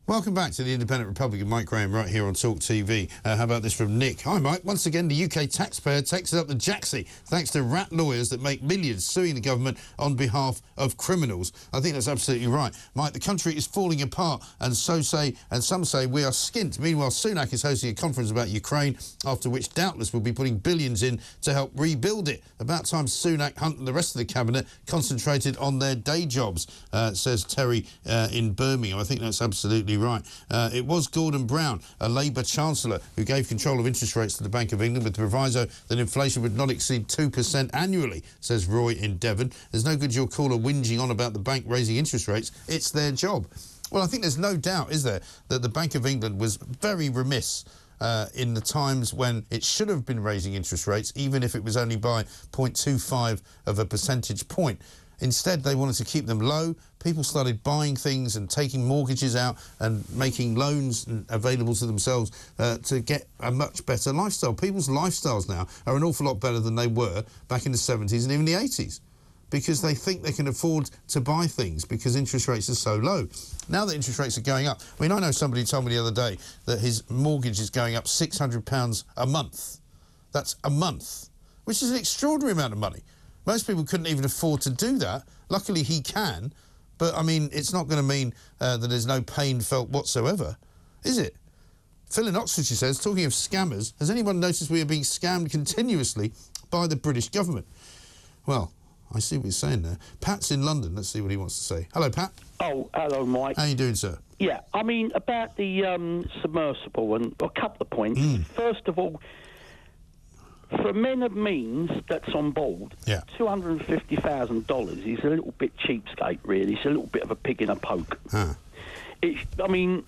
Welcome back to the Independent Republican, Mike Graham, right here on Talk TV. How about this from Nick? Hi, Mike. Once again, the UK taxpayer takes it up the jacksie thanks to rat lawyers that make millions suing the government on behalf of criminals. I think that's absolutely right. Mike, the country is falling apart, and some say we are skint. Meanwhile, Sunak is hosting a conference about Ukraine, after which doubtless will be putting billions in to help rebuild it. About time Sunak, Hunt and the rest of the cabinet concentrated on their day jobs, says Terry in Birmingham. I think that's absolutely right. It was Gordon Brown, a Labour Chancellor, who gave control of interest rates to the Bank of England with the proviso that inflation would not exceed 2% annually, says Roy in Devon. There's no good your caller whinging on about the bank raising interest rates. It's their job. Well, I think there's no doubt, is there, that the Bank of England was very remiss in the times when it should have been raising interest rates, even if it was only by 0.25 of a percentage point. Instead, they wanted to keep them low. People started buying things and taking mortgages out and making loans available to themselves to get a much better lifestyle. People's lifestyles now are an awful lot better than they were back in the 70s and even the 80s, because they think they can afford to buy things because interest rates are so low. Now that interest rates are going up, I mean, I know somebody told me the other day that his mortgage is going up £600 a month. That's a month, which is an extraordinary amount of money. Most people couldn't even afford to do that. Luckily, he can. But, I mean, it's not going to mean that there's no pain felt whatsoever, is it? Phil in Oxfordshire says, talking of scammers, has anyone noticed we are being scammed continuously by the British government? Well, I see what you're saying there. Pat's in London. Let's see what he wants to say. Hello, Pat. Oh, hello, Mike. How you doing, sir? Yeah, I mean, about the submersible, and a couple of points. First of all, for men of means that's on board, $250,000 is a little bit cheapskate, really. It's a little bit of a pig in a poke. I mean,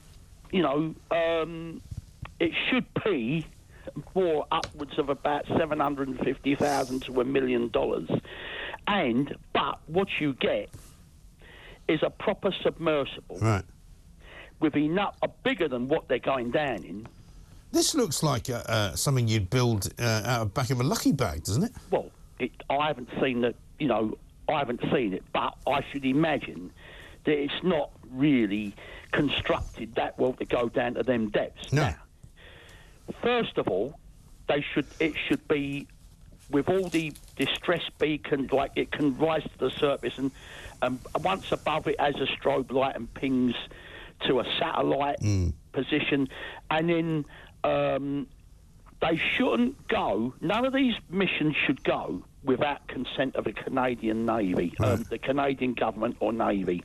you know, it should be for upwards of about $750,000 to $1 million. But what you get is a proper submersible. Right. With enough, bigger than what they're going down in. This looks like something you'd build out of back of a lucky bag, doesn't it? Well, I haven't seen it, you know, I haven't seen it, but I should imagine that it's not really constructed that well to go down to them depths. No. Now, first of all, it should be with all the distress beacons, like it can rise to the surface, and once above it has a strobe light and pings to a satellite position, and then they shouldn't go, none of these missions should go without consent of the Canadian Navy, the Canadian government or Navy.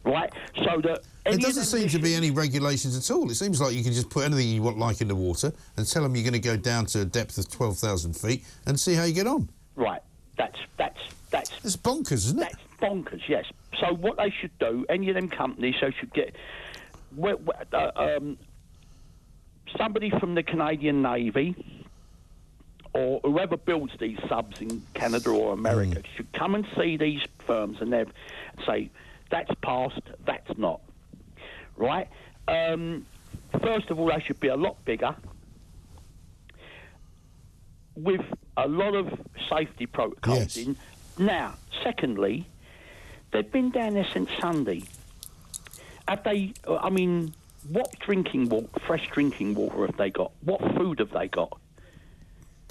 Right? So that there doesn't seem to be any regulations at all. It seems like you can just put anything you want like in the water and tell them you're going to go down to a depth of 12,000 feet and see how you get on. Right. That's it's bonkers, isn't it? That's bonkers, yes. So what they should do, any of them companies, they should get somebody from the Canadian Navy or whoever builds these subs in Canada or America should come and see these firms and they'd say, that's passed, that's not. Right? First of all, they should be a lot bigger with a lot of safety protocols in. Now, secondly, they've been down there since Sunday. Have they, I mean, what drinking water, fresh drinking water have they got? What food have they got?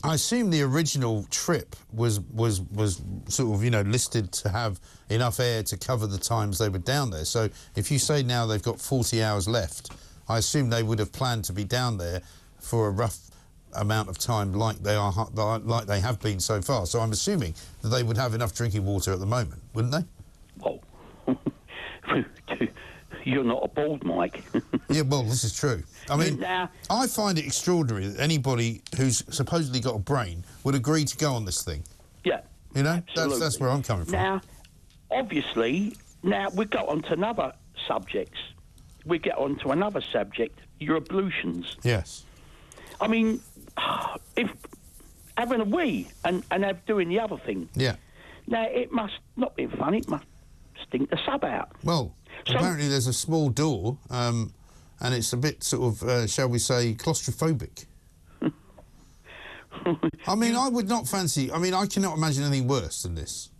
I assume the original trip was sort of, you know, listed to have enough air to cover the times they were down there. So if you say now they've got 40 hours left, I assume they would have planned to be down there for a rough amount of time like they have been so far. So I'm assuming that they would have enough drinking water at the moment, wouldn't they? Oh, you're not aboard, Mike. Yeah, well, this is true. I mean, now, I find it extraordinary that anybody who's supposedly got a brain would agree to go on this thing. Yeah. You know, absolutely. that's where I'm coming from. Now, obviously, now we got on to another subjects. We get on to another subject, your ablutions. Yes. I mean, if having a wee and doing the other thing. Yeah. Now, it must not be fun. It must stink the sub out. Well, so, apparently there's a small door, and it's a bit sort of, shall we say, claustrophobic. I mean, I would not fancy... I mean, I cannot imagine anything worse than this.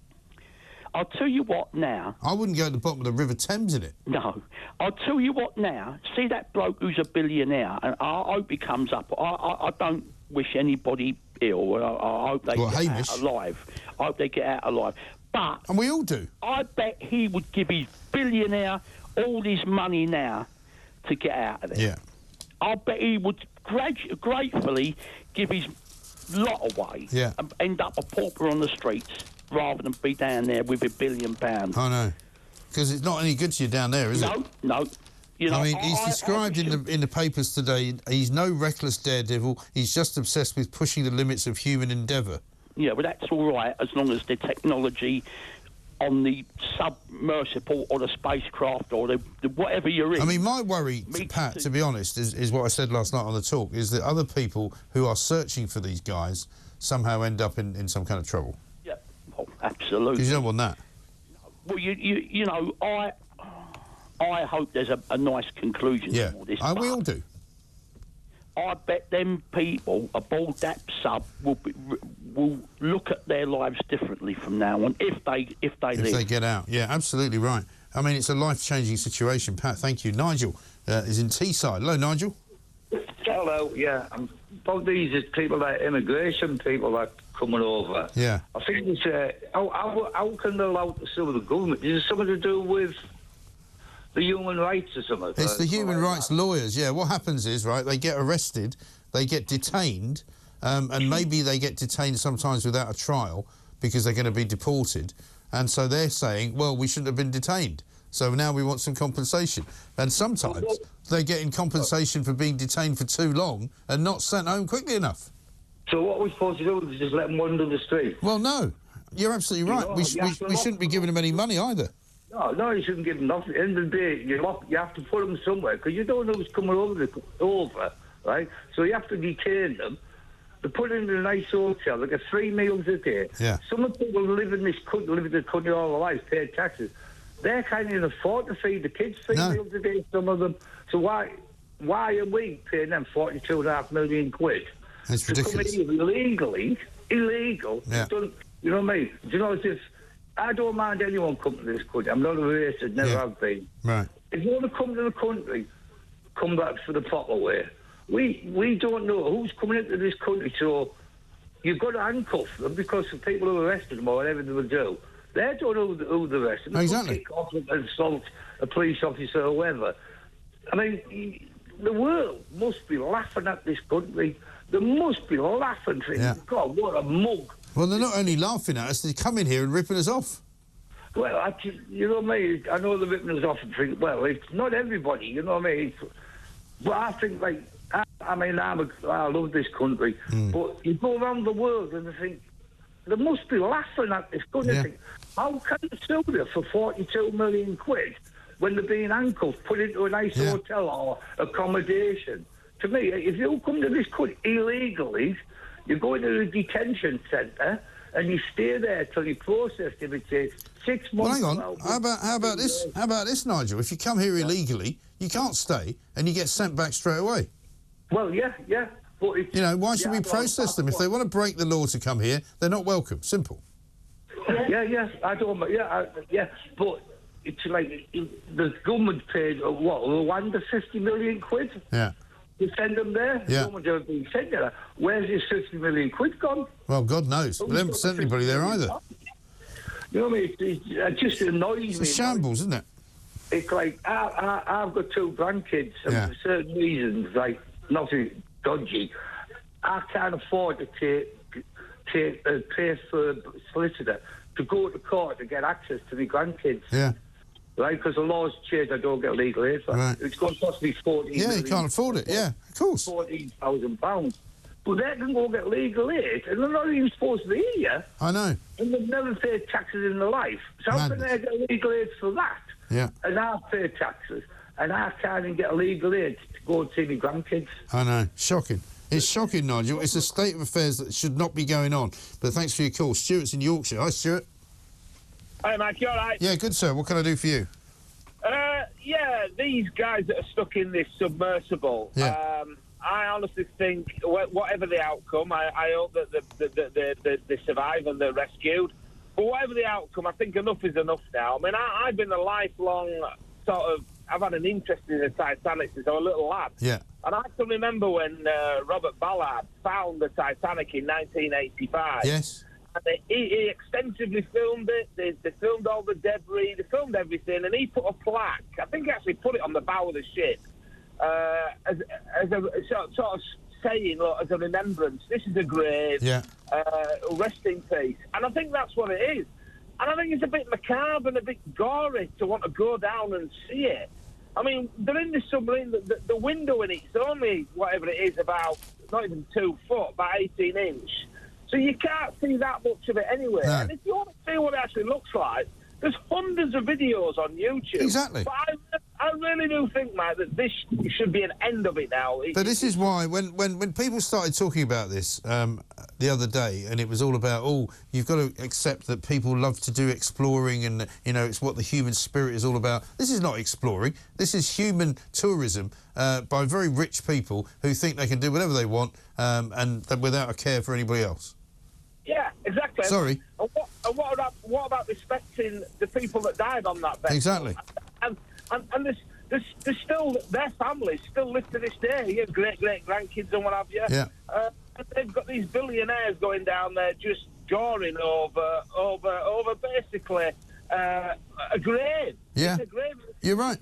I'll tell you what now. I wouldn't go at the bottom of the River Thames in it. No. I'll tell you what now. See that bloke who's a billionaire, and I hope he comes up. I don't wish anybody ill. I hope they get out alive. I hope they get out alive. But... And we all do. I bet he would give his billionaire all his money now to get out of there. Yeah. I bet he would gratefully give his lot away and end up a pauper on the streets rather than be down there with £1 billion. I know. Because it's not any good to you down there, is it? No. You know, I mean, he's described in the papers today, he's no reckless daredevil, he's just obsessed with pushing the limits of human endeavour. Yeah, but that's all right as long as the technology on the submersible or the spacecraft or the whatever you're in. I mean, my worry, Pat, to be honest, is what I said last night on the talk, is that other people who are searching for these guys somehow end up in some kind of trouble. Yeah, well, absolutely. Because you don't want that. Well, you know, I hope there's a nice conclusion to all this. Yeah, we all do. I bet them people aboard that sub will look at their lives differently from now on if they live. If they get out. Yeah, absolutely right. I mean, it's a life-changing situation, Pat. Thank you. Nigel is in Teesside. Hello, Nigel. Hello, yeah. About these people, like immigration people that coming over. Yeah. I think it's, how can they allow to sue the government? Is it something to do with the human rights or something? It's the human rights lawyers, yeah. What happens is, right, they get arrested, they get detained, and maybe they get detained sometimes without a trial because they're going to be deported. And so they're saying, well, we shouldn't have been detained. So now we want some compensation. And sometimes they're getting compensation for being detained for too long and not sent home quickly enough. So what are we supposed to do is just let them wander the street? Well, no. You're absolutely right. We shouldn't be giving them any money either. No, you shouldn't give them nothing. End of the day, you have to put them somewhere because you don't know who's coming over, right? So you have to detain them. They put them in a nice hotel. They get 3 meals a day. Yeah. Some of the people who live in this country all their lives, pay taxes. They can't even afford to feed the kids 3 meals a day, some of them. So why are we paying them 42.5 million quid? It's ridiculous. To come in illegal. Yeah. You know what I mean? Do you know, if I don't mind anyone coming to this country. I'm not a racist, never have been. Right. If you want to come to the country, come back for the proper way. We don't know who's coming into this country, so you've got to handcuff them because the people who arrested them or whatever they will do, they don't know who the rest of them. Exactly. Kick off and assault a police officer or whatever. I mean, the world must be laughing at this country. They must be laughing, thinking, God, what a mug. Well, they're not only laughing at us, they're coming here and ripping us off. Well, you know what I mean? I know they're ripping us off and think, well, it's not everybody, you know what I mean? But I think, like, I love this country, but you go around the world and you think, they must be laughing at this country. Yeah. Think, how can they sue you for 42 million quid when they're being handcuffed, put into a nice hotel or accommodation? To me, if you come to this country illegally, you go into a detention centre and you stay there till you process if it takes 6 months. Well, hang on. How about this? How about this, Nigel? If you come here illegally, you can't stay and you get sent back straight away. Well, yeah. But you know, why should we process them? If they want to break the law to come here, they're not welcome. Simple. Yeah. I don't. Yeah. But it's like the government paid Rwanda 50 million quid. Yeah. To send them there. Yeah. No one's ever been sent there. Where's this 50 million quid gone? Well, God knows. They haven't sent anybody there either. You know what I mean? It just annoys me. It's a shambles, isn't it? It's like I've got 2 grandkids, and for certain reasons, like nothing dodgy, I can't afford to pay for a solicitor to go to court to get access to my grandkids. Yeah. Right, because the law's changed, I don't get legal aid for. Right. It's going to cost me 14 Yeah, you can't afford it. Yeah, of course. £14,000. But they can go get legal aid, and they're not even supposed to be here. I know. And they've never paid taxes in their life. So how can they get legal aid for that? Yeah. And I've paid taxes, and I can't even get legal aid to go and see my grandkids. I know. Shocking. It's shocking, Nigel. It's a state of affairs that should not be going on. But thanks for your call. Stuart's in Yorkshire. Hi, Stuart. Hi, Mike, you all right? Yeah, good, sir. What can I do for you? These guys that are stuck in this submersible, I honestly think, whatever the outcome, I hope that they survive and they're rescued. But whatever the outcome, I think enough is enough now. I mean, I've been a lifelong I've had an interest in the Titanic since I was a little lad. Yeah. And I can remember when Robert Ballard found the Titanic in 1985. Yes. And he extensively filmed it. They filmed all the debris. They filmed everything. And he put a plaque. I think he actually put it on the bow of the ship as a sort of saying, look, as a remembrance, this is a grave. Yeah. Rest in peace. And I think that's what it is. And I think it's a bit macabre and a bit gory to want to go down and see it. I mean, they're in this submarine. The window in it's only, whatever it is, about not even 2 foot, about 18 inch. So you can't see that much of it anyway. No. And if you want to see what it actually looks like, there's hundreds of videos on YouTube. Exactly. But I really do think, Mike, that this should be an end of it now. But this is why, when people started talking about this the other day, and it was all about, oh, you've got to accept that people love to do exploring and, you know, it's what the human spirit is all about. This is not exploring. This is human tourism by very rich people who think they can do whatever they want and without a care for anybody else. Yeah, exactly. Sorry. And what about respecting the people that died on that vessel? Exactly. And there's still, their families still live to this day, your great-great-grandkids and what have you. Yeah. And they've got these billionaires going down there just goring over basically a grave. Yeah. It's a grave. You're right.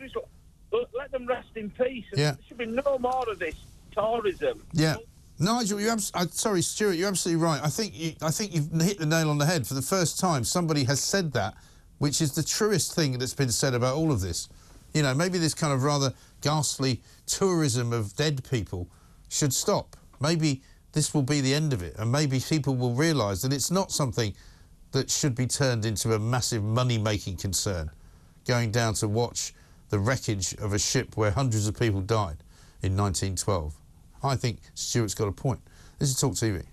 Let them rest in peace. And Yeah. There should be no more of this tourism. Yeah. Nigel, sorry, Stuart, you're absolutely right. I think you've hit the nail on the head. For the first time, somebody has said that, which is the truest thing that's been said about all of this. You know, maybe this kind of rather ghastly tourism of dead people should stop. Maybe this will be the end of it, and maybe people will realise that it's not something that should be turned into a massive money-making concern, going down to watch the wreckage of a ship where hundreds of people died in 1912. I think Stuart's got a point. This is Talk TV.